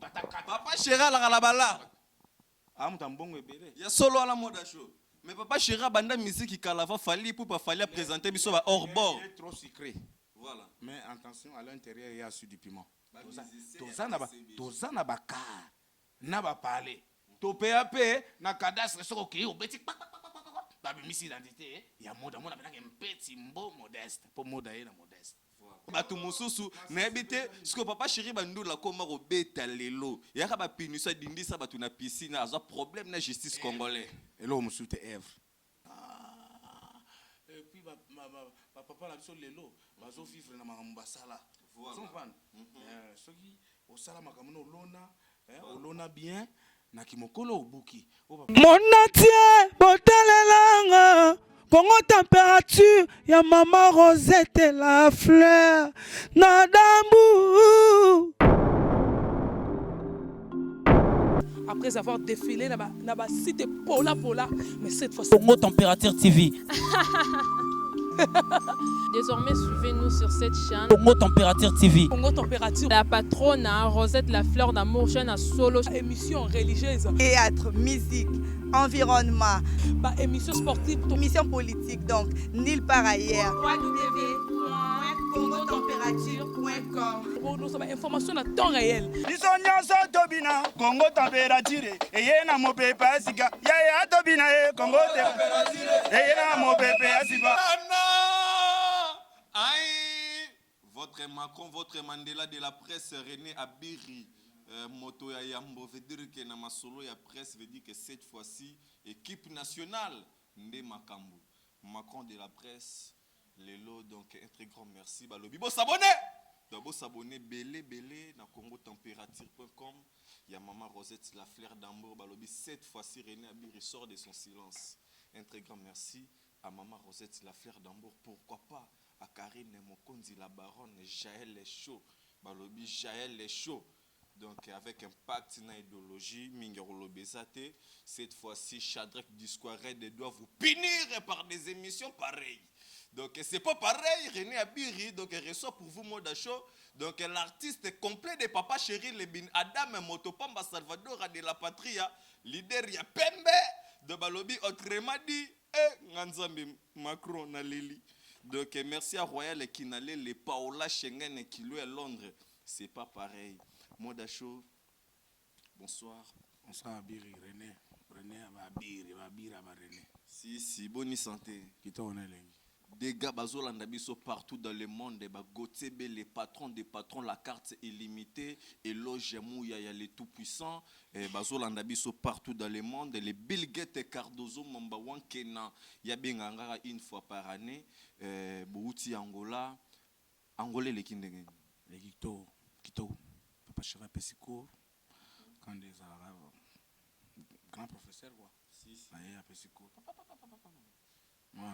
Papa chéri la balabala. Ah, mbongo ebele. Ya solo à la mode show. Mais papa chéri banda musique qui calava fallait pour pas falloir présenter biso ba hors bord. Il est trop sucré. Voilà. Mais attention, à l'intérieur il y a su du piment. Toza na baka. Na ba parler. To PAP na cadastre soko ki obeti. Ba misi identité. Ya moda mona benanga mpeti mbo modeste. Po moda ye na modeste. Batu mususu na ebite siko papa chéri bandula koma robeta lelo yaka ba pinisa dindisa batu na piscine aza problème na justice congolais elo musu te Ève et puis papa la biso lelo bazo vivre na makambo basala voilà soki osala makambo olona bien na kimokolo obuki Monatie botalelanga Congo température, ya maman Rosette la fleur, Nadambu. Après avoir défilé dans la cité Pola, mais cette fois Congo Température TV. Désormais, suivez-nous sur cette chaîne. Congo Température TV. Congo Température. La patronne Rosette la fleur d'amour, chaîne à solo. Émission religieuse. Théâtre, musique, environnement. Émission sportive. Émission politique, donc nulle part ailleurs. www.congotempérature.com. Nous avons information à temps réel. Congo Température. Et na mo pepa sika. Ya tobina Congo Température. Et na mo pepa sika. Votre Macron, votre Mandela de la presse René Abiri, moto ya Yambo veut dire que na masolo ya presse veut dire que cette fois-ci équipe nationale Ndé Makambu. Macron de la presse, Lelo, donc un très grand merci. Balobi, bon s'abonner. D'abord s'abonner belé na congotempérature.com. Il y a maman Rosette la fleur d'amour. Balobi, cette fois-ci René Abiri sort de son silence. Un très grand merci à maman Rosette la fleur d'amour. Pourquoi pas à Karine Mokonzi la baronne Jaël Chaud. Balobi Jaël Chaud. Donc avec un pacte dans l'idéologie, Mingerolo Bezate, cette fois-ci Shadrach Disquared doit vous punir par des émissions pareilles. Donc c'est pas pareil, René Abiri, donc il reçoit pour vous Moda Show. Donc l'artiste complet de Papa Chéri Lebin Adam Motopamba Salvador de la Patria, leader ya Pembe de Balobi autrement dit et Nganzambi Macron na Lili. Donc merci à Royal Kinale, les Paola Schengen qui lui à Londres, c'est pas pareil. Moda Show, bonsoir. Bonsoir Abiri, René. René Abiri, René. Si, bonne santé. Qui t'en est là? Des gars bazolanda biso partout dans le monde, les patrons des patrons, la carte illimitée, et Lojemouya, il y a les tout-puissants, bazolanda biso partout dans le monde, les Bill Gates et Cardozo, Mambawan Kena, il y a bien une fois par année, Bouti Angola, Angolais les Kindegen. Les Kito, Papa Chéri Pessicourt, quand des Arabes, grand professeur quoi. Si. Aïe, Pessicourt. Moi,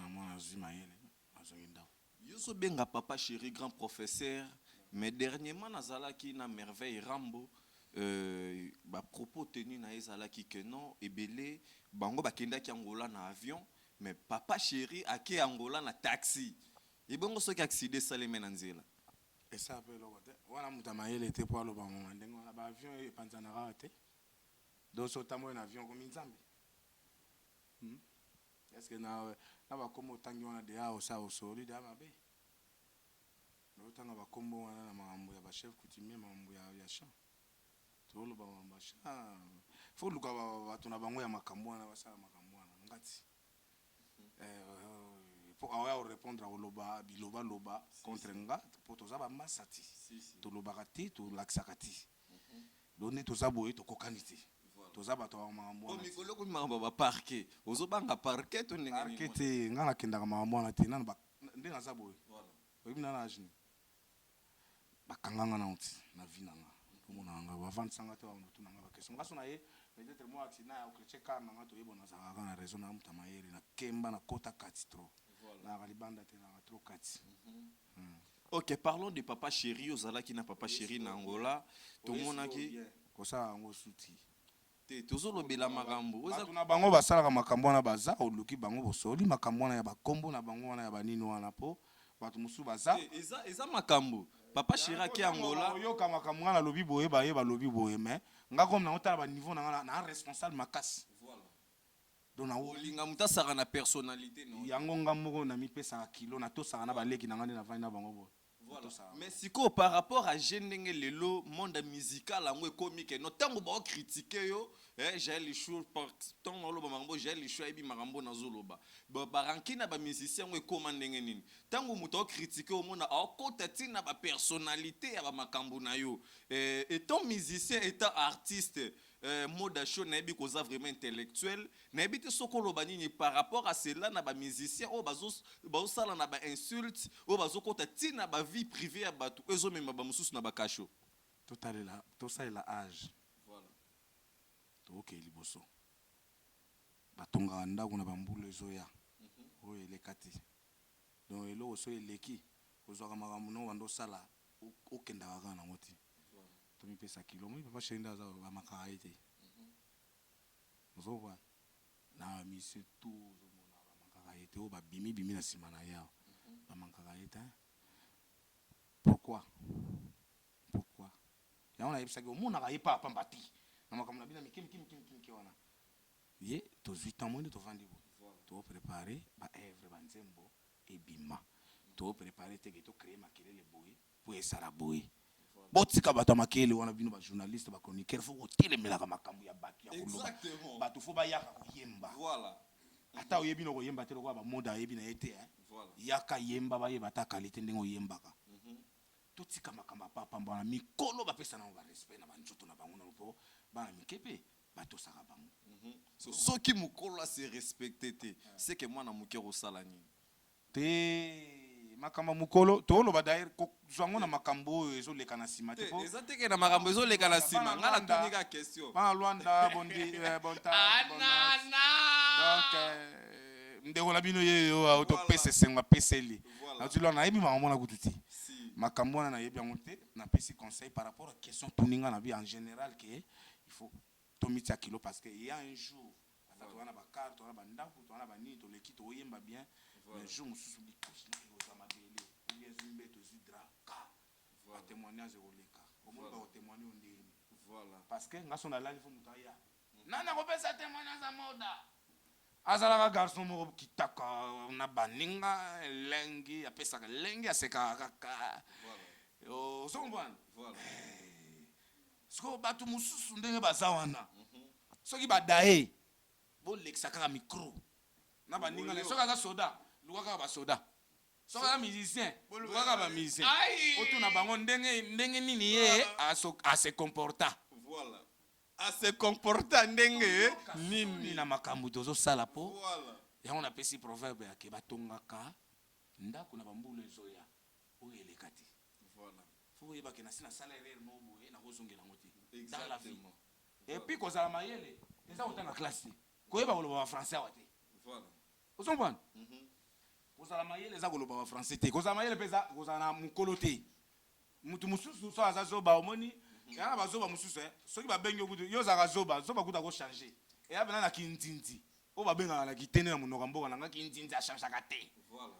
Yoso benga Papa Chéri grand professeur, mais dernièrement nazalaki na merveille Rambo, propos tenu na ezalaki que non ebele bango bakendaki Angola na avion, mais Papa Chéri ake Angola na taxi. Et bongo soki accident salé na nzela. Et ça peut le côté. Voilà mutamayele était pour le moment ndengo na ba avion et panzanara te. Donc sotamo un avion comme Nzambe. Est-ce que na ba komo tangi wana de ao sa osoli da mabe. No tanga ba kombo wana na mambo ya ba chef coutumier mambo ya chant. Tolo ba mamba chant. Faut luka ba tuna bango ya makambo wana ba sala makambo wana ngati. Pour avoir répondre au loba contre nga pour tous aba masati. To loba kati to laksakati. Doni to zaboye to kokaniti. Tozaba to mambo. O mikolo ko mambo ba parquet. Ozobanga parquet to ndenge ni. Parquet ngala kendaka mambo na te nana ba ndenga zaboye. Voilà. Oyibi na ajini. Bakanganga na uti na vinanga. Komona nga ba 25 to ba tunanga ba question. Ngaso na ye peut-être moi atina ya okreche na to yebona za na raison na mutamayeri na kemba na kota katitro. Na galibanda te na trop kati. OK, parlons de Papa Chéri ozala ki na Papa Chéri na Angola. To monaki kosa ngo suti. Tozolobela makambo na bango basalaka makambo wana baza oluki bango bosoli makambo wana ya bakombo na bango wana ya banini wana po bato musu baza eza makambo Papa Chéri qui Angola. Oyoka makambo na lobi boye ba yeba lobi boye mais nga comme na otala ba niveau na responsable makasi. Voilà. Donc na Olinga muta saka na personnalité non. yango nga moko na mipesa kilo na to saka na ba leki na ngande na vandi na bango boye. Voilà. Mais siko par rapport à Genenge Lelo, monde musical, en comique, notamment ba critiquer yo, j'ai les choses par tant dans le mambo, j'ai les choses et bi marambo na zoloba. Ba rankina ba musicien ou commandenge nini. Tango muto critiquer au monde a côté tina ba personnalité ba makambo na yo. Étant musicien, étant artiste, mode show na ebi koza vraiment intellectuel, na ebi te sokolo banini par rapport à cela na ba musicien o bazo sala na ba insulte, o bazo kota tina ba vie privée ya batu ezo mema ba mususu na ba kasho. To ça la âge. Voilà. To ke liboso. Batonga ndako na bambula ezoya. O elekati. Donc elo so eleki kozwaka makambo no bando sala okenda kaka na ngoti. To mi pesa kilo mo papa shenda za ba makara ete. Ozowa na misi tu zomona ba makara ete o ba bimi na sima na yao. Ba makara ete. Pourquoi? Ya on a yebisa ko mona ka yepa pambati. Na makambo na bina mikim wana. Ye to 8 ans moins to vandi bo. To préparer ba œuvre ba nzembo e bima. To préparer te to créer makelele boye pour esara boye. Botika bato makele wana bino ba journaliste ba chroniqueur faut ko telemela ka makambo ya bato ya koloba. Exactement. Bato faut ba yaka ko yemba. Voilà. Ata oyebi no ko yemba te ko ba moda yebi na ete Voilà. yaka yemba ba yeba ta qualité ndengo yembaka. Totika makamba papa mbana mikolo ba pesa na ba respect na ba njoto na bango na po ba mikepe bato saka bango. Ce qui mukolo se respecter, c'est que moi na mukero salani. Te makamba mukolo to lo ba dair ko zwango na makambo ezo leka na sima te po. Ezate ke na makambo ezo leka na sima, ngala tunika question. Ba Luanda bondi bonta. Donc ndeko na bino ye yo auto pese senga peseli. Na tu lo na yebi makambo na kututi. Makambo na yebi yango te na pesi conseil par rapport à question tuninga na vie en général que il faut tomita kilo parce que il y a un jour ata to na ba carte to na ba ndako to na ba ni to leki to yemba bien mais jour mususu bikushi na ko za mabele ou bien zimbe to zidra ka va témoignage au leka au moins ba témoigner on dit Voilà. parce que ngaso na lali fo mutaya nana ko pesa témoignage à moda azalaka garçon moko kitaka na baninga lengi apesaka lengi aseka kaka o sombwana Voilà. siko bato mususu ndenge baza wana soki badaye bolekisa kaka micro na baninga soki aza soda luka kaka basoda soki aza musicien luka kaka bamusicien otuna bango ndenge nini ye ase comporta. Voilà. À se comporter ndenge nini na makambo tozosala po Voilà. yango napesi proverbe yake batongaka ndako na bambula ezoya oyo eleka te. Voilà. Faut oyebake na si nasala erreur mo boye nakozongela yango te dans la vie. Exactement. Et puis kozala mayele eza kotanga classe te koyeba koloba bafrançais awa te Voilà. ozombwana kozala mayele eza koloba bafrançais te kozala mayele mpe eza kozala na mokolo te mutu mosusu so aza zoba omoni yana bazoba mosusu soki babengi yo kutu yo ozalaka zoba kuta kochange eya pena na kinzinzi oyo babengaka na kitene na monoko mboka nanga kinzinzi achangeaka te. Voilà.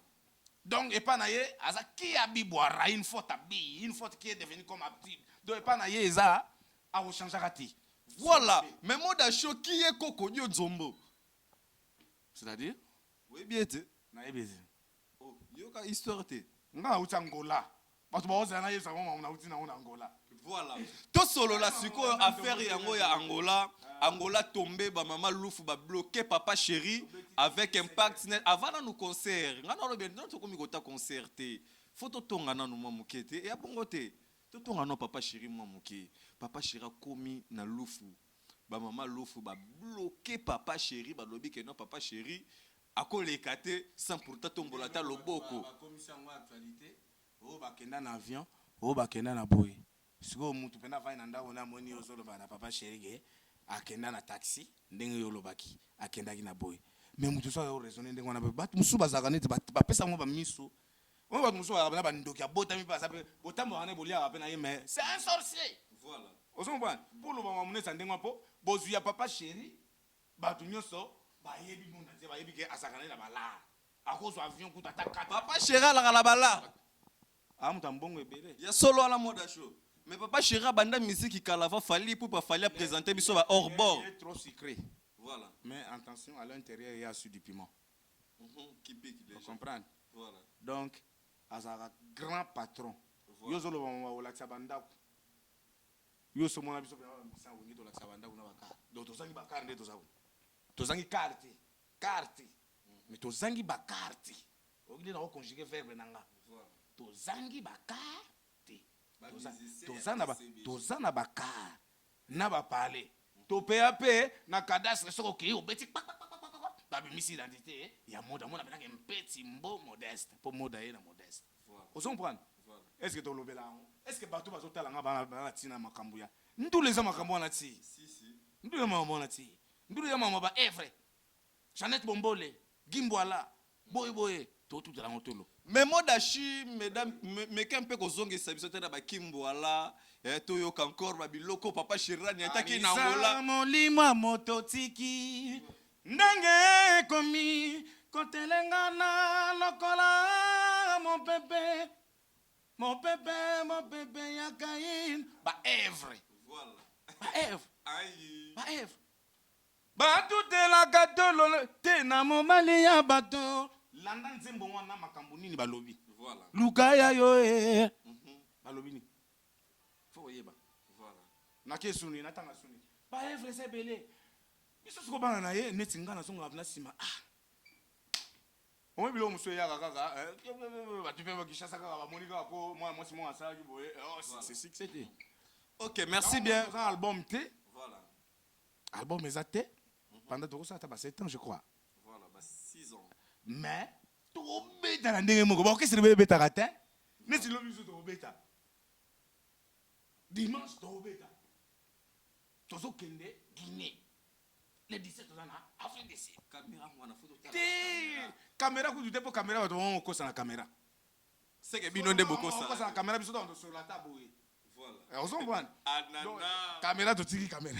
Donc epa na ye aza ki abibwara une faute qui est devenue comme habitude donc epa na ye eza akochangeaka te. Voilà. Mais moi d'acho qui est koko nyo zombo. C'est-à-dire Oui bien te. nayebi te Oh, yoka histoire te. nga nauti angola bato baozala na yebisa ngo nauti nango na angola. Voilà. To solo la siko affaire yango ya Angola. Angola tombé ba mama Lufu ba bloqué Papa Chéri avec Impact Net avant nous concert. Ngana lo bien to komi kota concerté. Photo tonga na no mamukete et abongote. To tonga no Papa Chéri mamuke. Papa Chéri komi na Lufu. Ba mama Lufu ba bloqué Papa Chéri ba lobi ke no Papa Chéri akoleka te sans pourtant tombola ta loboko. Ba commission en actualité o bakenda na avion o bakenda na boye. Siko mutu pena vai na ndako na moni ozoloba na Papa Chéri ge akenda na taxi ndenge yo lobaki akendaki na boye mais mutu so yo raisonner ndenge wana bato musu bazaka neti bapesa mo ba miso on bato musu ba na bandoki abota mi pasa pe botambo wana bolia pe na ye mais c'est un sorcier. Voilà. Ozomba pour loba mamune sandengwa po bozu ya Papa Chéri bato nyoso ba yebi mona te ba yebi ke asakana na bala akozo avion kuta ta kata Papa Chéri la bala. amuta mbongo ebele. Il y a solo à la mode show. Mais papa chéri banda musique kalava fali pour pas fallait présenter biso ba hors bord. Il est trop sucré. Voilà. Mais attention, à l'intérieur il y a su du piment. Qui pique déjà. Vous comprenez? Voilà. Donc, azara grand patron. Yo zolo ba olaksa banda. Yo so mona biso ba misa wongi to laksa banda kuna baka. Donc tozangi bakar nde tozawo. Tozangi carte. Carte. Mais tozangi ba carte. Ogi na ko conjuguer verbe nanga. Voilà. Tozangi ba carte. Tozana bakar na bapale topeya pe na cadastre soko ke obeti babimisi identité ya moda mona benaka mpeti mbo modeste po moda ye na modeste. Vous comprenez? Est-ce que tolobela est-ce que bato bazotala nga bana tina makambo ya ndule za makambo na ti si ndule mama na ti ndule ya mama ba Evre Jeannette Bombole Gimbwala boye tout la ngotolo. Mais moi dashi mesdames mais qu'un peu kozongi sabisote na bakimboala to yo encore ba biloko papa Chirani ataki na ngola molimo mototiki ndenge komi kotelenga na lokola mon bébé ya Caïn ba Evre. Voilà. Ba Evre. Aïe. Ba Evre. Ba tout la gâteau te na momali ya bato. Landa nzembo wana makambo nini balobi. Voilà. Lukaya yo balobi ni. Faut yeba. Voilà. Na kesuni na tanga suni. Ba Evre se belé. Biso siko bana na ye neti ngana songa na sima. On bilo muso ya kaka ba tu peux ba kishasa kaka ba monika ko moi si moi ça ki boye. C'est c'était. OK, merci bien. Un album T. Voilà. Album ezate. Pendant tout ça t'as 7 ans je crois. Voilà, 6 ans. Mais tout bêta na ndenge moko ba qu'est-ce que bêta ratin neti lo biso to bêta dimanche to bêta tozo kende Guinée le 17 ans na Afrique du Sud Caméra mwana photo ta caméra ku dute po caméra ba to mo ko sa na caméra c'est que bino nde boko ko sa ça. na caméra biso to sur la table. Voilà. On s'en voit. Anana. Caméra to tiki caméra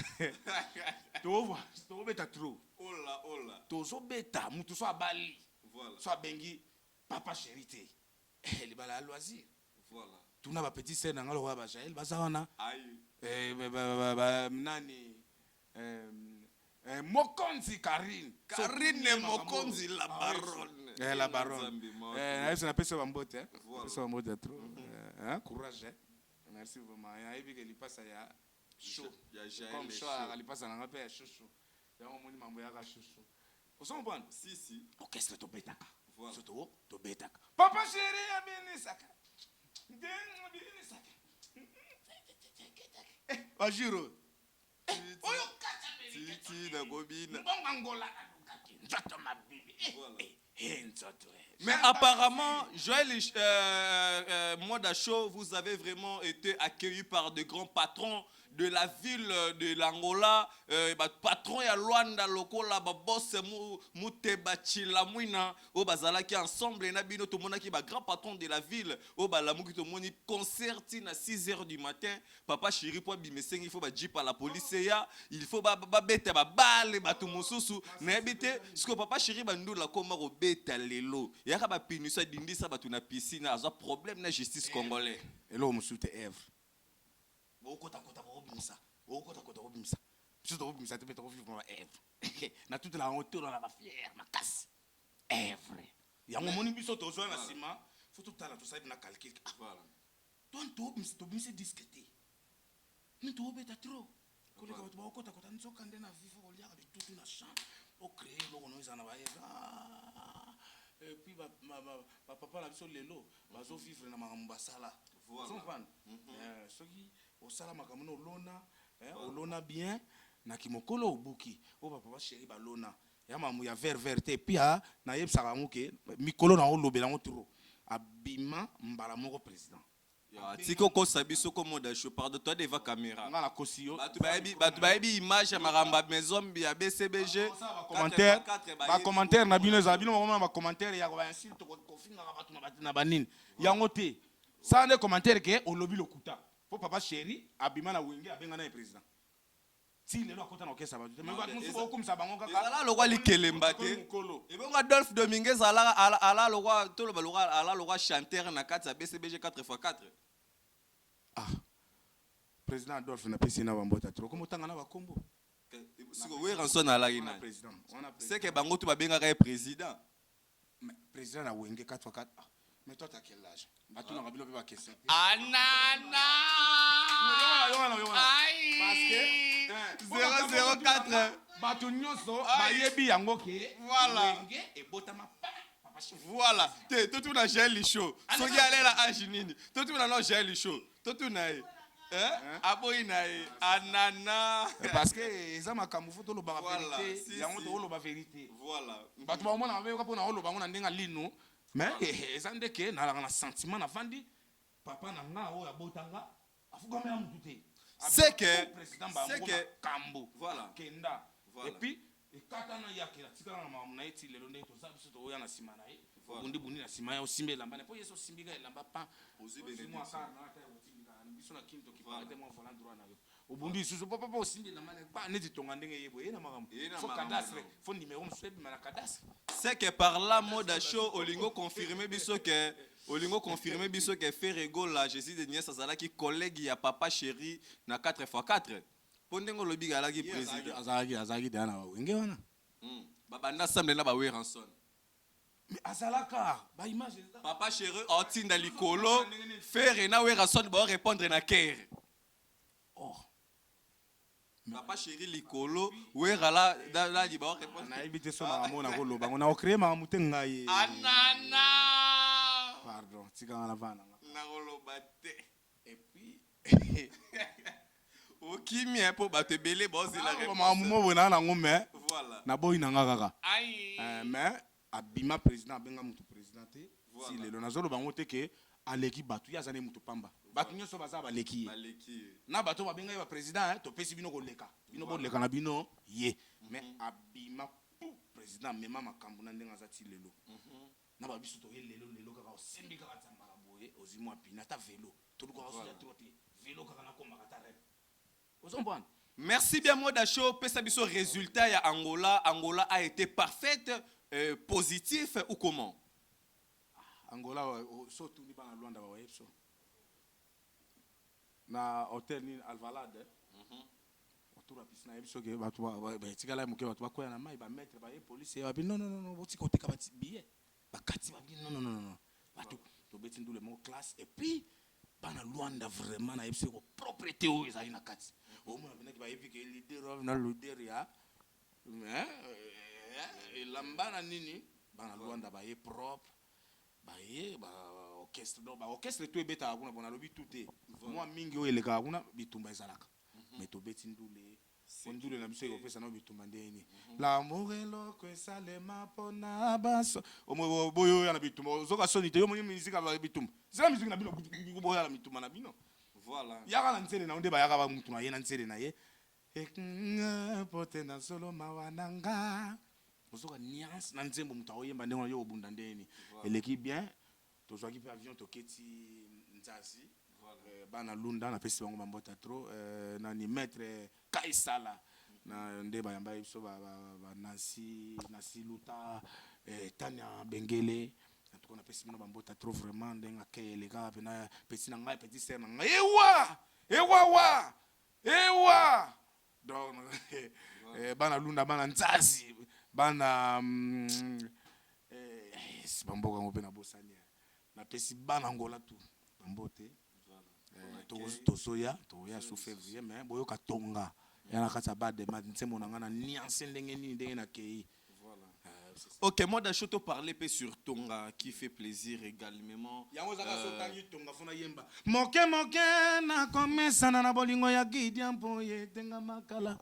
to bêta trop Ola. tozo bêta mutu so abali. Voilà. Soit bengi papa chérité elle va la loisir. Voilà. Tout n'a pas petit sœur dans le roi Bajaël bazawana Aïe. nani Mokonzi Karine Mokonzi la baronne. La baronne elle n'a pas ça bambote ça bambote trop courage merci vraiment il y a il passe ya chaud comme ça il passe na ngape chaud ya moni mambo ya chaud. Vous comprenez? Si. Orchestre to betaka. Voilà. Surtout to betaka. Papa chéri a bien saka. Bajiro. Oyo kacha beli. Titi na gobina. Mbonga ngola na lukaki. Nzoto mabibi. Nzoto. Mais apparemment, Joël Moda Show, vous avez vraiment été accueilli par de grands patrons de la ville de l'Angola, patron ya Luanda lokola ba boss muteba chila muina o bazala ki ensemble na bino to mona ki ba grand patron de la ville o ba la muki to moni concerti na 6h du matin papa chéri po bimesengi il faut ba jeep à la police ya il faut ba beta ba balle ba to mususu na bité ce que papa chéri ba ndula koma ko beta lelo ya ka ba pinisa dindisa ba na piscine aza problème na justice congolais elo musute Eve okota obimisa obimisa biso to obimisa te beto vivre ma Eve na toute la honte dans la fière makasi Eve yango moni biso to zo na sima faut tout tala to sabi na calcul voilà donc to obimisa discuter ni to obeta trop ko le ka to okota nzoka ndena vivre ko lia avec tout na champ au créer lo no izana ba Eve et puis papa la biso lelo bazo vivre na makambo basala voilà soki osala makambo no lona olona bien na kimokolo obuki o papa chéri balona ya mamu ya vert pia na yebsaka ngoke mikolo na olobela ngotro abima mbala moko président ya tiko ko sabiso ko Moda Show pardon toi devant caméra ngala kosio batu bayebi image ya maramba maison ya BCBG commentaire na bino za bino ba commentaire ya ba insulte ko finga batu na banini yango te ça ne commentaire que olobi lokuta. Faut papa chéri abima na wenge abenga na président. ti lelo akota na okesa bato te mais bato mosusu eza- baokumisa bango kaka ezala lokwa likelemba te mokolo ebongo Adolphe Dominguez ala lokwa toloba lokwa ala lokwa chanteur na kati ya BCBG 4x4 ah président Adolphe napesi na bambota trop komo tanga na bakombo siko Weranson alaki wana nani président c'est que bango tu babengaka ye président mais président na wenge 4x4 ah mais toi t'as quel âge bato na kabilo pe ba question anana parce que 004 bato nyonso bayebi yango ke Voilà. wenge ebotama papa chef voilà te totuna Jean Licho soki alela age nini totuna no Jean Licho totuna ye aboyi na ye anana parce que eza makambo fo tolobaka Voilà, vérité si, yango si. toloba vérité voilà bato baomona babeka mpona oloba ngo na ndenge lino mais eza ndeke nalaka na sentiment navandi papa na nga oyo abotanga afukamela motu te C'est que- président c'est bango que- makambo Voilà. kenda Voilà. epuis ekatana yakela tikala na makambo na ye ti lelo ndenge toza biso toya na nsima na ye Voilà. bundi na nsima ye osimba elamba na mpo yeso osimbika elamba pa Ozwi ozwi benediction. mwa kar na ata otindika biso na kini tokipaka Voilà. te mwa volant droit na yo obundi lisusu papa osimba elamba na ba neti tonga ndenge ye boye ye na makambo Ye na fo makambo, cadastre non. fo numéro mosusu ebima na cadastre c'est que par là moda show olingo confirmer biso que Ferrego la Jésus de Niès azalaki collègue ya papa chéri na 4x4 po ndenge olobi alaki président azalaki deya na bawenge wana babanda ensemble na ba Weranson mais azalaka baimage eza papa chéri otinda likolo Ferre na Weranson ba répondre na kere oh papa chéri likolo Werala da di ba répondre nayebi te so makambo na koloba ngo na okreye makambo te ngai anana pardon tikanga na vana nga na koloba te et puis okimia po bato ebele bozela makambo mo boye naa nango mais voilà naboyi na nga kaka ai mais abima président abenga motu président te Voilà. si lelo nazoloba ngo te ke aleki bato ye aza ne motu pamba bato nyonso baza baleki ye baleki na bato babenga ye baprésident topesi bino koleka bino boleka na bino ye mais abima pu président amema makambo na ndenge aza ti lelo na babiso toye lelo kaka osembi kaka nzambala boye ozwi mwa pine ata velo tolukaka soya tro te velo kaka nakombaka ata rep ozombwana Merci bien Moda Show. Pesa biso résultat ya Angola. Angola a été parfaite, positif ou comment? angola so tuni bana lwanda bawaye so na hotel ni alvalade otura pisina yebiso ke bato batikala moke bato bakoya na mai bametre baye polisi babi non botika oteka billet bakati babi non bato tobeti ndule moko classe et puis bana lwanda vraiment na yebiso ko propreté oyo ezali na kati omona benaki bayebi ke leader na leader ya elamba na nini bana lwanda baye propre baye orchestre to ebetaka kuna bona lobi tu te mwa mingi oyo elekaka kuna bitumba ezalaka mais tobeti ndule ndule na biso ekopesa na bitumba ndeni l'amour eloko esalema mpona baso boyo oyo na bitumba ozoka soni te yo moni misika bitumba zela misiki na bino boya na bitumba na bino Voilà. yaka na nzele na nde bayaka ba mutu na ye na nzele na ye pote na solo mawa na nga ozoka nuance na nzembo mutu aoyemba ndenge na yo obunda ndeni eleki bien tozwaki mpe avion toketi nzasi bana lunda napesi bango bambota tro nani maître kaisala na nde bayamba biso nansi luta tania bengele tuko napesi bino bambota tro vraiment ndenge akeyeleka pena pesi na ngai petit sere na ngai ewa donc bana lunda bana nzazi bana bamboka ngo mpe na bosani napesi bana ngola tu bambote tozoya so février mais boyoka tonga ya na kati ya badema nsembo na nga na niance ndenge nini ndenge nakei. Ok, moi d'achat te parler peu sur Tonga qui fait plaisir également. Moke na komesana na bolingo ya Gideon mpo ye tenga makala.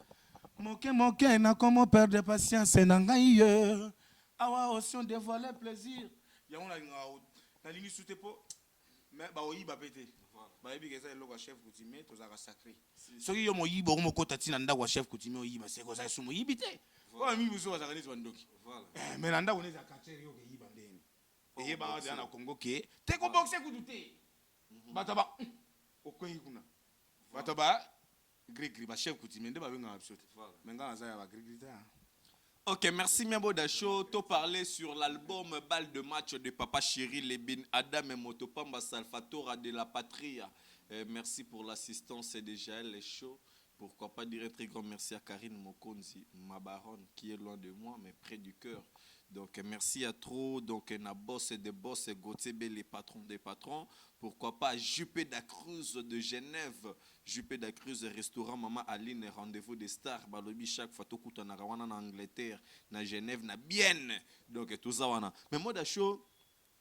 Moke na komo perdre patience na ngai ye. Awa osion dévoiler plaisir. Yango na lingi sute po mais ba oyiba pete. Ba yebi keza eloko chef coutumier tozaka sacré. Soki yo moyibo ko mokota tina ndako chef coutumier oyiba seko za sumo yibite. Kwa mimi buso bazaka nezi bandoki. Voilà. Mais nanda on est à quartier yo ke yiba ndeni. Et ba za na Congo ke te ko boxe ku dute. Bataba okoyi kuna. Bataba gris bachef coutumier nde babengaka biso te Voilà. me nga naza ya bagris te. Ok, merci Miambo Dacho. Tu parler sur l'album Balle de match de Papa Chéri, Lebin Adam et Motopamba Salvatore de la Patria. Merci pour l'assistance de Jaël et Chaud. Pourquoi pas dire un très grand merci à Karine Mokonzi, ma baronne, qui est loin de moi, mais près du cœur. Donc, merci à trop. Donc, na boss et des boss, Gauthier B, les patrons des patrons. Pourquoi pas Juppé d'Acruz de Genève. Juppé d'Acruz, restaurant Maman Aline, rendez-vous des stars. Balobi chaque fois, tout en Angleterre, na Genève, na Bienne. Donc, tout ça, wana. Mais moi, d'ailleurs,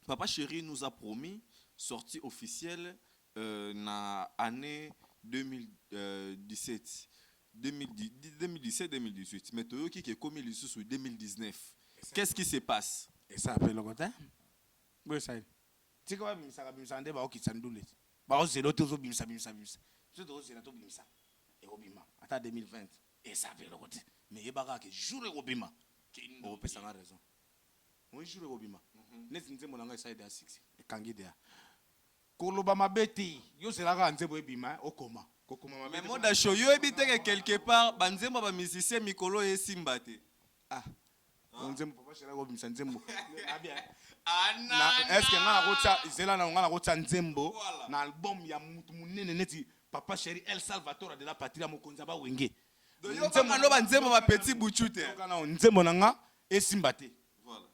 Papa Chéri nous a promis sortie officielle na année 2017. 2017-2018. Mais tu qui est commis le sous 2019. Qu'est-ce qui se passe? Et ça appelle le côté. Oui, ça. Tu sais quoi, ça bimsa nde ba okitsa ndule. Ba ozelo tozo bimsa. Tu dois ozela to bimsa. Et obima. Ata 2020. Et ça appelle le côté. Mais yebaka que jour et obima. On peut ça raison. On jour et obima. Nezi nzembo nanga side ya 6. E kangi dia. Koloba mabeti. Yo zelaka nzembo ebima okoma. Mais moi d'acho yo ebite que quelque part banzembo ba musicien mikolo e simbate. Ah. Nzembo papa shela ko bimsa nzembo. Abia. Est-ce que nga na kotsa izela na nga na kotsa nzembo na album ya mutu munene neti Papa Chéri El Salvatore de la Patria mokonza ba wenge. Nzembo no banzembo ba petit buchute. Kana nzembo na nga esimba te. Voilà.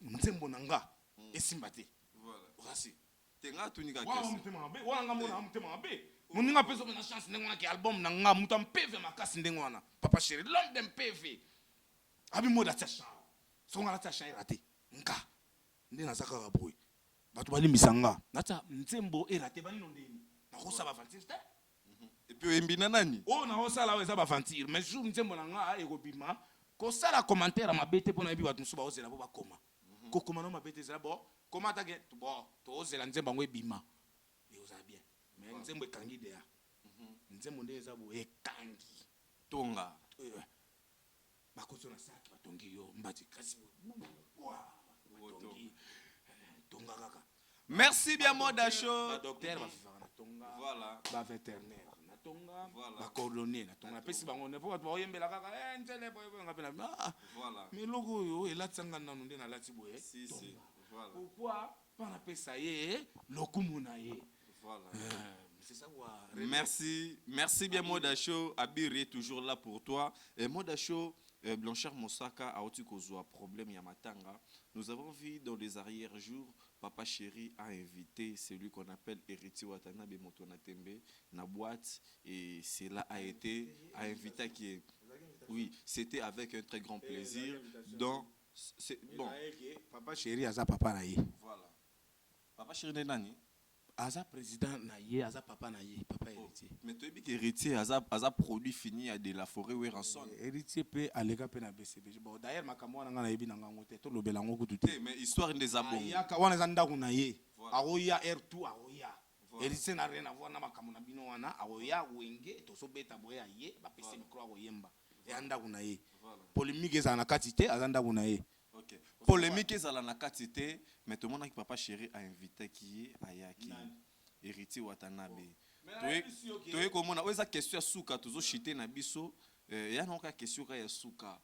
Nzembo na nga esimba te. Voilà. Okasi. Tenga tunika Wa question. mutema be, wa nga mona mutema be. Muninga peso na chance ndengo na ki album na nga mutam PV makasi ndengo wana. Papa Chéri l'homme d'un PV. Abi moda tsacha. Songa la tsacha irate. Nga. Nde nazaka ka boy. Bato bali misanga. Nata nzembo irate bali nondeni. Na kosa ba fantir te. Et puis embina nani? Oh na osala weza ba fantir. Mais jour nzembo na nga ekobima. Ko sala commentaire mabete pona yebi bato nsuba ozela bo bakoma. Ko koma no mabete zela bo. Koma ta ke bo to ozela nzembo ngo ebima. Et oza bien. Mais nzembo ekangi de ya. Nzembo nde eza bo ekangi. Tonga. Bakozo na saki batongi yo mbati kasi. Tonga kaka. Merci bien mon Dacho. Ba docteur ba fifaka na tonga. Voilà. Ba vétérinaire na tonga. Voilà. Ba cordonnier na tonga. Pesi bango ne po ba oyembela kaka ntele po nga pena. Voilà. Mais logo yo elatsanga na nonde na lati boye. Si. Voilà. Pourquoi pas na pesa ye lokumu na ye. Voilà. C'est ça quoi. Merci bien Modacho. Abir est toujours là pour toi. Et Modacho, Blanchard Mosaka a aussi causé un problème Yamatanga. Nous avons vu dans les arrière-jours, Papa Chéri a invité celui qu'on appelle Héritier Watanabe Motonatembe na boîte et cela a été invité qui est. Oui, c'était avec un très grand plaisir. Donc, c'est bon. Papa Chéri aza papa na ye. Voilà. Papa Chéri de nani? Aza président na ye, aza papa na ye, papa héritier. Mais tu dis qu'héritier aza produit fini à de la forêt où ranson. Héritier pe alega pe na BCB. Bon d'ailleurs makamwa na nga na yebi na nga ngote to lobela ngo kutu te. Mais histoire des abons. Ya ka wana zanda kuna ye. Aroya R2 aroya. Héritier na rien à voir na makamwa na bino wana aroya wenge to so beta boya ye ba pese micro aroyemba. Et anda kuna ye. Polémique eza na kati te azanda kuna ye. Ok. Polémique ezala na kati te, mais tout le monde qui Papa Chéri a invité qui est Ayaki Héritier Watanabe. Toi comment on a question ya suka tozo chité na biso, ya na ka question ka ya suka.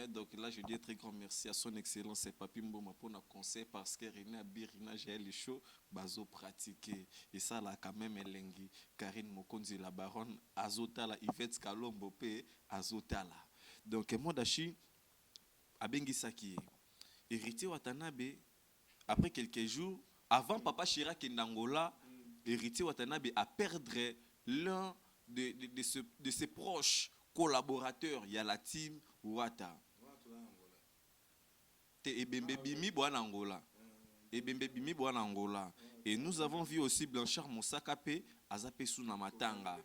Donc là je dis un très grand merci à son excellence Papi Mboma pour notre conseil parce que René Abirina j'ai les shows bazo pratiquer et ça là quand même elengi Karine Mokonzi la baronne Azotala Yvette Kalombo pe Azotala. Donc Modachi abengi saki Héritier Watanabe, après quelques jours, avant Papa Chirac et Nangola, Héritier Watanabe a perdre l'un de ses proches collaborateurs. Il y a la team Wata. Ebembe Bimi Boan Angola. Ebembe Bimi Boan Angola. Et nous avons vu aussi Blanchard Mosakape, Azape Sunamatanga.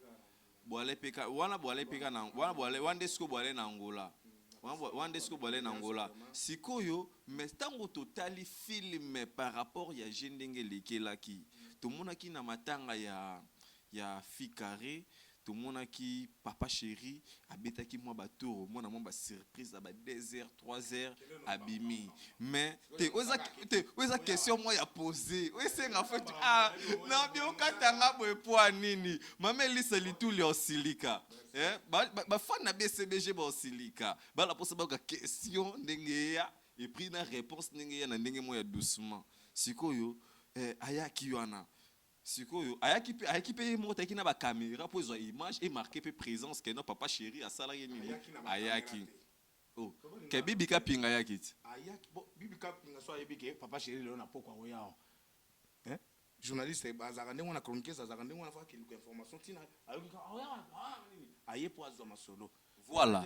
Boale Peka, Wana Boale Peka, Wana Wandesko Boale Nangola. Wandesko Boale Nangola. Sikoyo, mais tango totali film par rapport ya Jendenge Lekelaki. Tout le monde qui na matanga ya Fikare. tout le monde qui papa chéri habite qui moi bateau moi na moi surprise à 2h 3h abimi mais oza question moi ya poser oui c'est en fait ah non bien katanga boy po nini mama Elisa lituli osilika ba fan na BCBG ba osilika ba la posa ba question ndenge ya et puis na réponse ndenge ya na ndenge moi ya doucement sikoyo ayaki wana sikoyo ayaki pe mota ki na ba caméra pour zo image et marquer pe présence que non papa chéri a sala yeni ayaki oh ke bibi ka pinga yaki ayaki bibi ka pinga so ayebi ke papa chéri le na poko wa yao journaliste bazaka ndenge na chroniqueur azaka ndenge na fa ki information tina ayoki ka aye po azo masolo voilà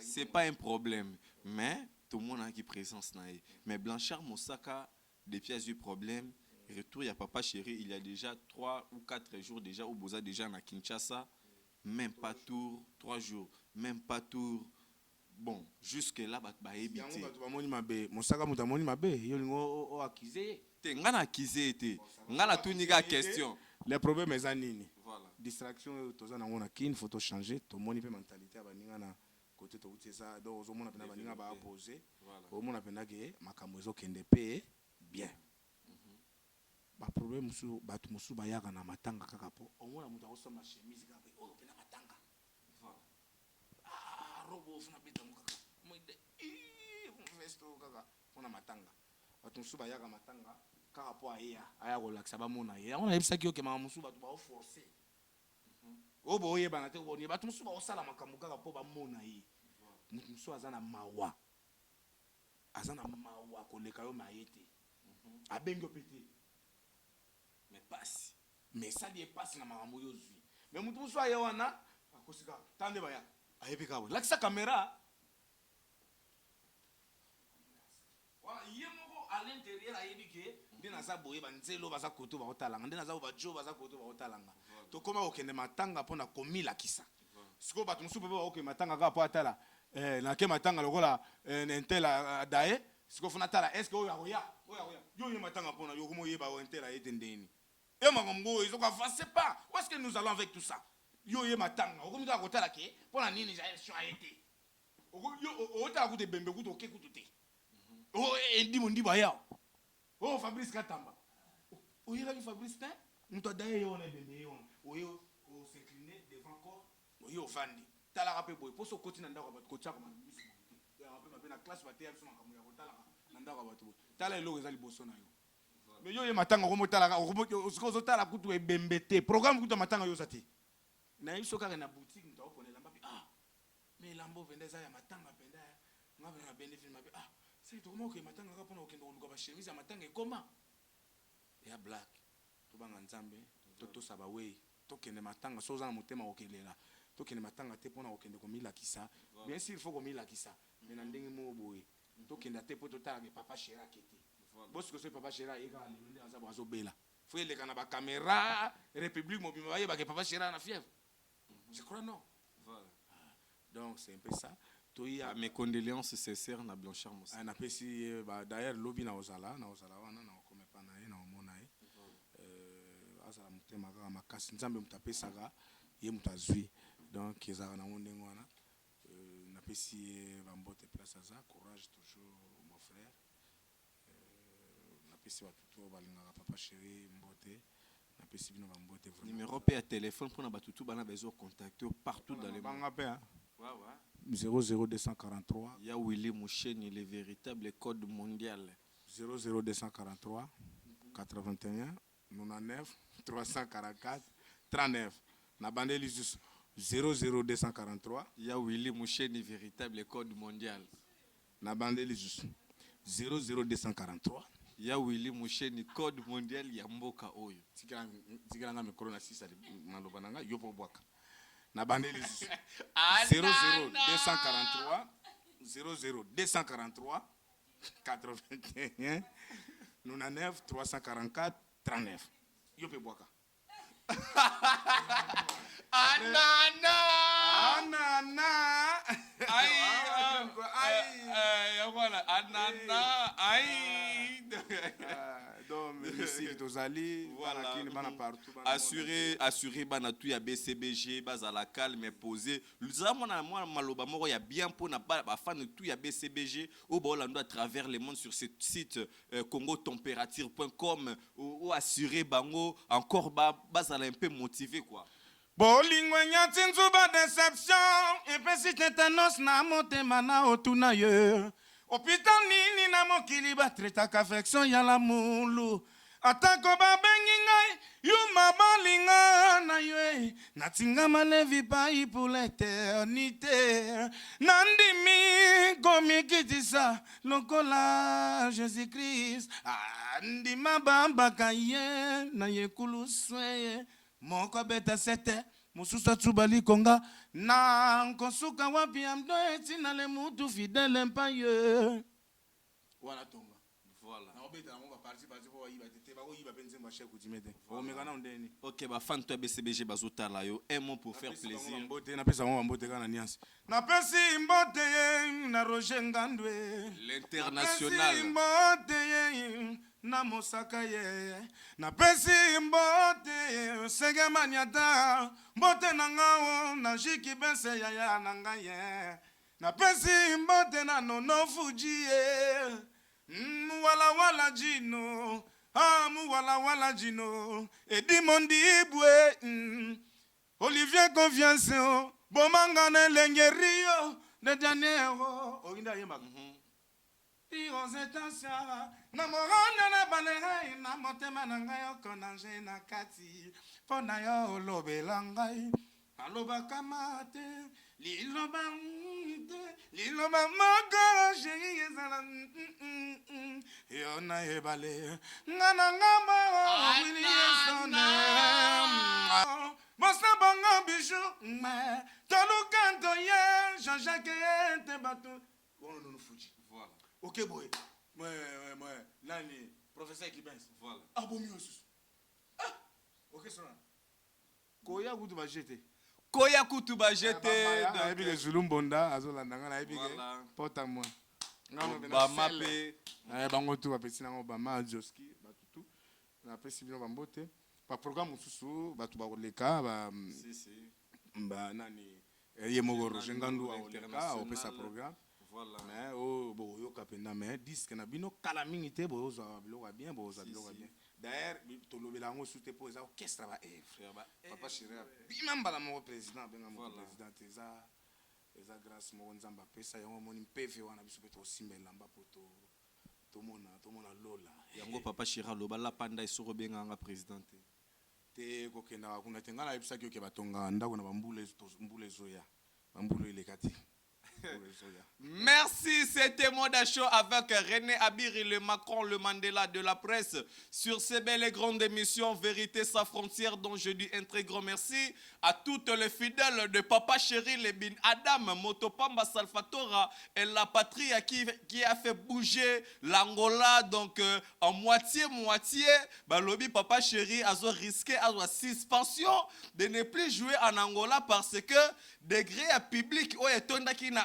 c'est pas un problème mais tout le monde a qui présence na mais Blanchard Mosaka depuis a eu problème retour il y a papa chéri il y a déjà 3 ou 4 jours déjà au Boza déjà na Kinshasa même pas tour 3 jours même pas tour bon jusque là ba éviter Mosaka mutamoni mabe yo lingo o accuser te ngana accuser te ngana tunika question les problèmes ezanini voilà distraction toza na ngona kin photo changer to moni pe mentalité baninga na côté to utesa donc ozomona pena baninga ba poser omona pena ke makambo ezokende pe bien ba problème musu batu musu bayaka na matanga kaka po omona mutu akosoma chemise kaka o pena matanga voilà robo funa beta mukaka moide vesto kaka pona matanga batu musu bayaka matanga kaka po aya kolakisa bamona ye on ayebisaki yoke mama musu batu ba forcer obo oyebana te oboni batu musu ba osala makambo kaka po bamona ye mutu musu azana mawa koleka yo mayete abengo pete mais passe mais ça dit passe na makambo yo zui mais mutu musu aye wana akosika tande baya ayebi kawe lakisa caméra voilà yemoko à l'intérieur ayebi ke ndena za boye banzelo baza koto ba otalanga ndena za ba jo baza koto ba otalanga to koma okende matanga pona komila kisa siko batu musu beba okende matanga ka po atala na ke matanga lokola ntela dae siko funa tala est-ce que oya yo ye matanga pona yo komo yeba o ntela etendeni et makambo ils ont avancé pas où est-ce que nous allons avec tout ça yo ye matanga okomi ka kotala ke pona nini ja élection a été yo ota ku te bembe ku to ke ku te oh ndimo ndiba yao oh Fabrice Katamba oyela ki Fabrice te muto dae yo na bembe yo oyo o s'incliner devant corps oyo fandi tala ka pe boy poso kotina ndako ba ko tsaka ma bisi ya pe ma na classe ba te ya suma kamu ya ko tala na ndako ba to tala elo ezali boso na yo mais yo ye matanga ko motala ko zo tala kutu e bembete programme kutu matanga yo sati na yiso ka na boutique ndo ko ne lamba mais lambo vendeza ya matanga penda ngabe na benefit mabe c'est to mo ke matanga ka pona okendo luka ba chemise ya matanga ekoma ya black to banga nzambe to saba we to kende matanga so za na motema okelela to kende matanga te pona okende ko milakisa bien sûr il faut ko milakisa mais na ndenge mo boye to kende te po to tala ke papa chéra kete boss ko so papa chéra eka le ndenge za bazo bela faut ele kana ba caméra république mobile ba yeba ke papa chéra na fièvre je crois non voilà donc c'est un peu ça to ya mes condoléances sincères na Blanchard Mosaka na pesi d'ailleurs lobby na ozala wana na okome pa na ye na omona ye azala mutema kaka makasi nzambe mutapesaka ye mutazwi donc ezaka na ndenge wana na pesi bambote place aza courage toujours mon frère na pesi batutu balingaka papa chéri mbote na pesi bino bambote vraiment numéro pe ya téléphone pour na batutu bana bezo contacter partout dans le monde banga pe hein 00243 ya Willy Moucheni le véritable code mondial 00243 81 99 344 39 na bandeli juste 00243 ya Willy Moucheni véritable code mondial na bandeli juste 00243 ya Willy Moucheni code mondial ya mboka oyo tikala na mikro na sisa na lobananga yo po bwaka na bandeli juste 00243 00243 81 99 344 39 yo pe bwaka anana ay ya bwana anana ay donc ici tozali Voilà. bana partout Assurer bana tout ya BCBG bazala calme posé luzamona moi maloba moko ya bien pour na ba fan tout ya BCBG au bolando à travers le monde sur ce site congotempérature.com ou assurer bango encore bazala un peu motivé quoi. bolingo nyati nzuba deception epesi tétanos na motema na otuna ye hôpital nini na mokili batretaka affection ya la mulu atako babengi ngai yuma balinga na ye natingama levi pai pour l'éternité nandimi komikitisa lokola Jésus Christ andima bambaka ye na yekuluswe moko beta sete mususu atubali konga na nkosuka wapi amdo etina le mutu fidèle mpaye wana tonga Voilà. na obeta na ngomba parti po yiba tete bako yiba penze ma chef kutimete o mekana ondeni OK ba fan to BCBG bazotala yo un mot pour faire plaisir. mbote na pesa ngomba mbote kana niance na pesi mbote na Roger Ngandwe L'international. mbote na mosaka ye na pesi mbote sege maniata mbote na ngao na jiki bense ya na ngaye na pesi mbote na nono fuji ye wala jino wala jino edi mondi ibwe Olivier Confiance bomanga na lengerio de Janeiro oinda yemaka Irosetasia na morona na balera na motema na ngai okonanje na kati pona yo lobela ngai aloba kamate liloba magara chéri ezala yo na ebale ngana ngamba wili yesone Bossa bongo bijou tolukanto ye Jean-Jacques te bato bono no fuji Voilà. ok boy moi nani professeur Kibens Voilà. abomi osusu ok sona koya kutu bajete Koya kutu ba jeté nayebi ke zulu mbonda azolanda nga nayebi ke Voilà. pota moi Obama pe bango tu bapesi nango Obama Joski batutu napesi bino bambote baprogramme mosusu bato bakoleka nani ye moko Roger Ngandu akoleka aopesa programme voilà. mais boyoka mpenza mais disque na bino kala mingi te bozwa biloko ya bien bozwa biloko ya bien d'ailleurs tolobela yango su te mpo eza orchestre ba papa chéri bima mbala moko président abenga moko président te eza grâce moko nzambe apesa yango moni mpefe wana biso mpe tosimba elamba mpo tomona lola yango papa Chira loba la panda esoko benganga président te kokendaka kuna te ngai nayebisaki oke batonga ndako na bambula ezoya bambula eleka te. Merci, c'était Moda Show avec René Abiri, le Macron, le Mandela de la presse. Sur ces belles et grandes émissions, Vérité sans frontières, dont je dis un très grand merci à toutes les fidèles de Papa Chéri, les Bin Adam, Motopamba Salfatora et la patrie qui a fait bouger l'Angola, donc en moitié. Balobi Papa Chéri a risqué à la suspension de ne plus jouer en Angola parce que degré à public où est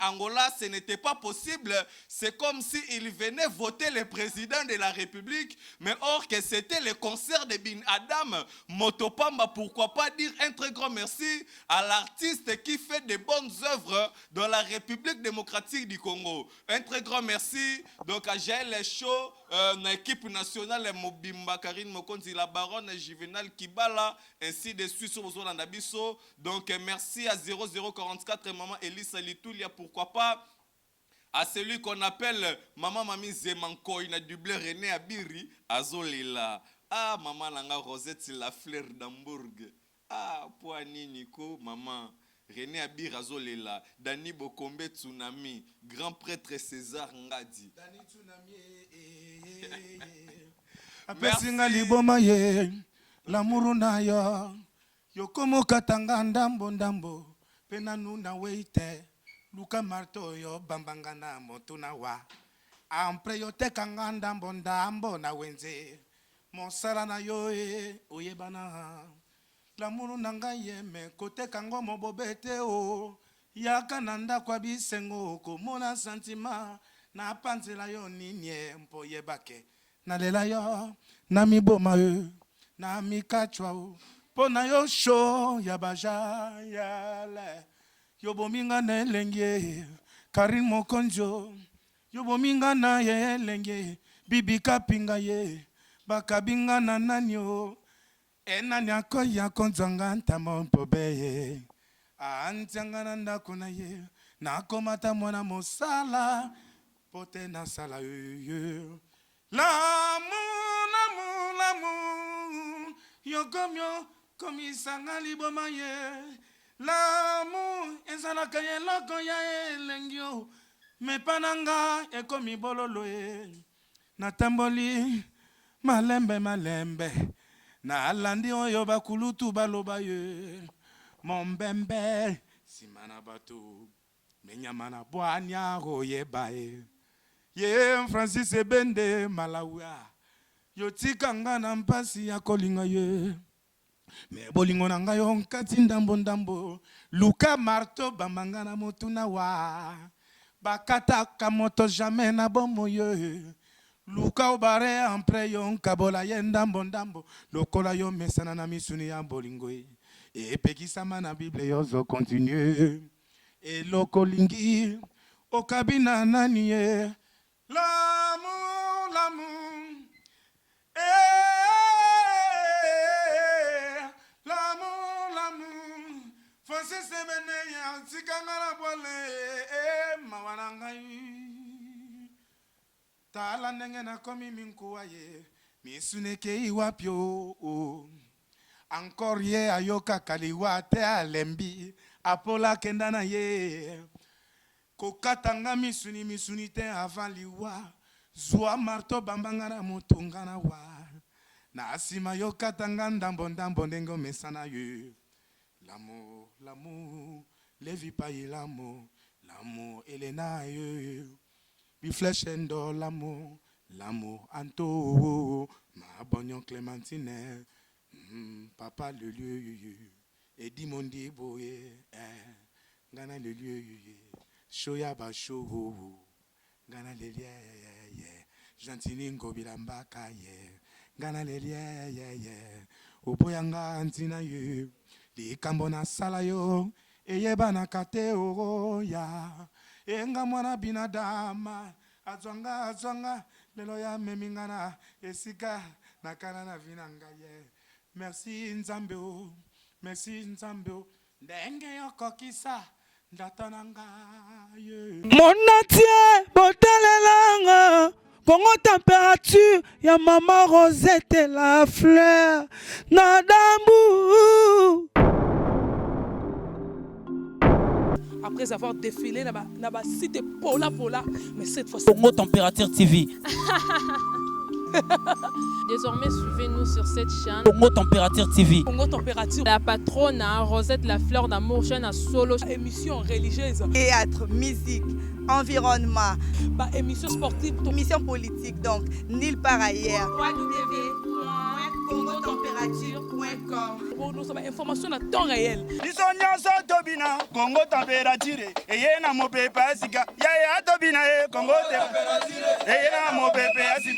Angola, ce n'était pas possible. C'est comme s'il venait voter le président de la République, mais or que c'était le concert de Bin Adam, Motopamba, pourquoi pas dire un très grand merci à l'artiste qui fait de bonnes œuvres dans la République démocratique du Congo. Un très grand merci donc à Jaël Chaud, l'équipe nationale Mobimba Karine Mokonzi, la baronne Juvenal Kibala, ainsi de suite sur Nabiso. Donc merci à 0044 Maman Elisa Litoulia, pourquoi pas à celui qu'on appelle Maman Mami Zemanko, il a doublé René Abiri, Azolila. Ah, Maman Langa Rosette, la fleur d'Hambourg. Ah, Poani Nico, Maman. René Abiri, Azolila. Dani Bokombe Tsunami, grand prêtre César Ngadi. Dani Tsunami, Apesinga liboma ye, lamuru na yo, yokomo katanga ndambo, penanu na weite. Luka marto yo bambanga na motuna wa ampre yo tekanga ndambo na wenze mosala na yo oyebana lamuru nanga yeme koteka ngo mobobete o yaka na ndakwa bisengo komona sentima na panzela yo ninye mpo yebake nalela yo na miboma yo na mikachwa o mpo na yo sho ya bajayale yo bominga na elenge Karin Mokonjo yo bominga na ye elenge Bibi Kapinga ye bakabinga na nanyo enani akoya konzanga ntamo mpobe ye antianga na ndako na ye nakomata mwana mosala pote na sala ye lamu yokomyo komisanga liboma ye lamu ezalaka eloko ya elengio mepananga ekomi bololo ye natamboli malembe na alandi oyo bakulutu baloba ye mombembe simana bato menyama na bwanya oyeba ye Francis Ebende Malawa yotika nga na mpasi ya kolinga ye me bolingo na nga yo nkati ndambo luka marto bamanga na motuna wa bakataka moto jamais na bomo ye luka obare ampre yo nkabola ye ndambo lokola yo mesana na misuni ya bolingo ye epekisama na Bible yozo continue eloko lingi okabina nani ye lamu lamu fose semene ya tikanga na bole mawanangai tala ndenge na komi minkuwa ye misuneke iwapyo encore ye ayoka kaliwa te alembi apola kenda na ye kokatanga misuni te avant liwa zwa marto bambanga na motunga na wa na asima yo katanga ndambo ndenge mesana ye l'amour levi paye l'amour elena ye bifleshendo l'amour anto ma bonyon Clémentine papa le lieu Edi mondi boye ngana le lieu shoya ba show ngana le lieu Gentini ngobilambaka ye ngana le lieu oboyanga ntina ye likambo na sala yo eyeba na kate ya enga mwana binadama azwanga lelo ya memingana esika nakana na vinanga ye merci nzambe ndenge yokokisa ndatananga ye Monatie botalelanga Congo température ya maman Rosette la fleur Nadambu. Après avoir défilé na site Pola, mais cette fois Congo Température TV. Désormais, suivez-nous sur cette chaîne. Congo Température TV. Congo Température. La patronne Rosette la fleur d'amour, chaîne à solo. Émission religieuse. Théâtre, musique, environnement. Émission sportive. Émission politique, donc nulle part ailleurs. www.congotempérature.com. Pour nous avoir information à temps réel. Bisonyaso tobina Congo Température. Eyena mopepe asika. Yaya tobina Congo Température. Eyena mopepe asika.